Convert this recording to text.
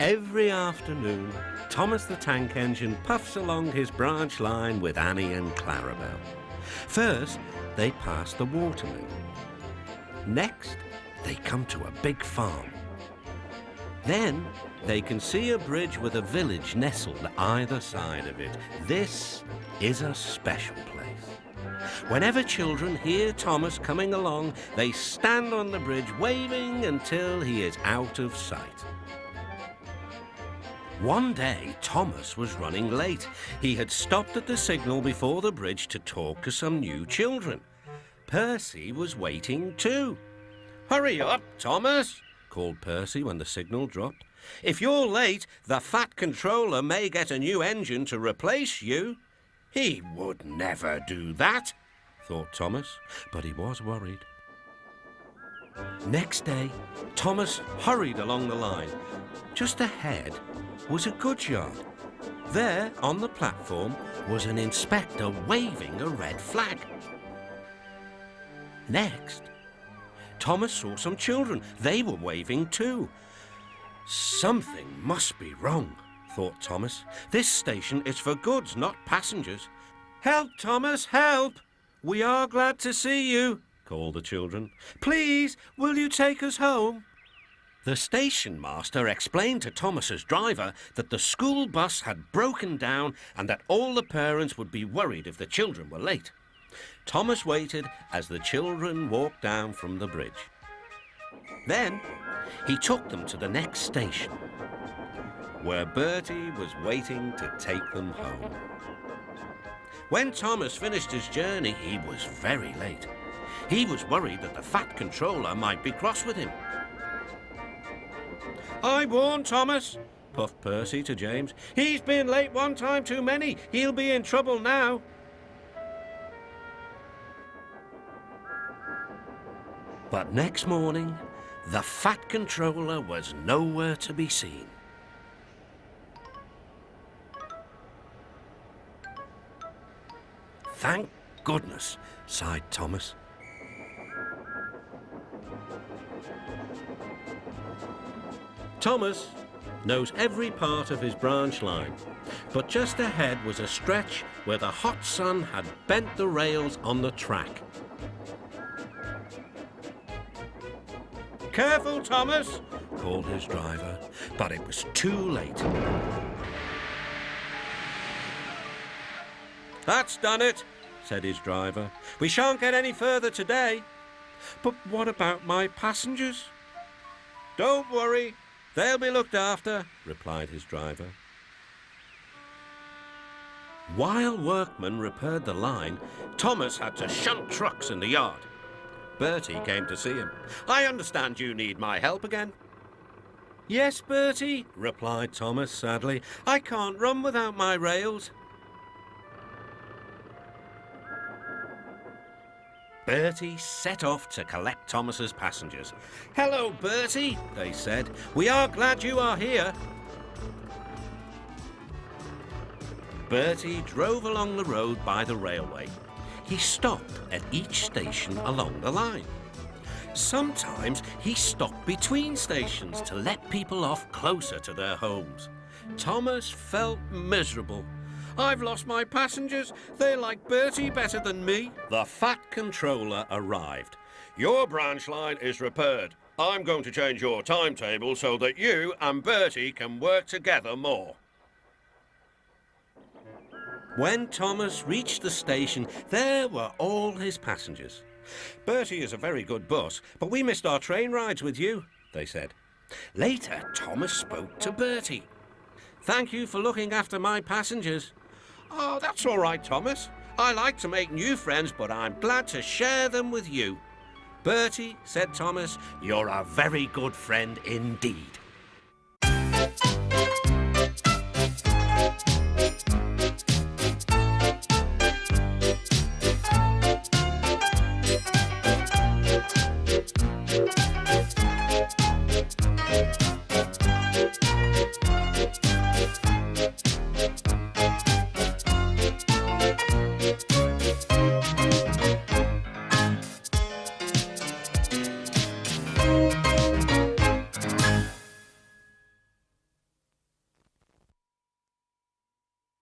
Every afternoon, Thomas the Tank Engine puffs along his branch line with Annie and Clarabel. First, they pass the watermill. Next, they come to a big farm. Then, they can see a bridge with a village nestled either side of it. This is a special place. Whenever children hear Thomas coming along, they stand on the bridge waving until he is out of sight. One day, Thomas was running late. He had stopped at the signal before the bridge to talk to some new children. Percy was waiting too. "Hurry up, Thomas," called Percy when the signal dropped. "If you're late, the Fat Controller may get a new engine to replace you." "He would never do that," thought Thomas, but he was worried. Next day, Thomas hurried along the line. Just ahead was a goods yard. There, on the platform, was an inspector waving a red flag. Next, Thomas saw some children. They were waving too. Something must be wrong, thought Thomas. This station is for goods, not passengers. "Help, Thomas, help! We are glad to see you," called the children. "Please, will you take us home?" The station master explained to Thomas's driver that the school bus had broken down and that all the parents would be worried if the children were late. Thomas waited as the children walked down from the bridge. Then he took them to the next station, where Bertie was waiting to take them home. When Thomas finished his journey, he was very late. He was worried that the Fat Controller might be cross with him. "I warned Thomas," puffed Percy to James. "He's been late one time too many. He'll be in trouble now." But next morning, the Fat Controller was nowhere to be seen. "Thank goodness," sighed Thomas. Thomas knows every part of his branch line, but just ahead was a stretch where the hot sun had bent the rails on the track. "Careful, Thomas," called his driver, but it was too late. "That's done it," said his driver. "We shan't get any further today." "But what about my passengers?" "Don't worry. They'll be looked after," replied his driver. While workmen repaired the line, Thomas had to shunt trucks in the yard. Bertie came to see him. "I understand you need my help again." "Yes, Bertie," replied Thomas sadly. "I can't run without my rails." Bertie set off to collect Thomas's passengers. "Hello, Bertie," they said. "We are glad you are here." Bertie drove along the road by the railway. He stopped at each station along the line. Sometimes he stopped between stations to let people off closer to their homes. Thomas felt miserable. "I've lost my passengers. They like Bertie better than me." The Fat Controller arrived. "Your branch line is repaired. I'm going to change your timetable so that you and Bertie can work together more." When Thomas reached the station, there were all his passengers. "Bertie is a very good bus, but we missed our train rides with you," they said. Later, Thomas spoke to Bertie. "Thank you for looking after my passengers." "Oh, that's all right, Thomas. I like to make new friends, but I'm glad to share them with you." "Bertie," said Thomas, "you're a very good friend indeed."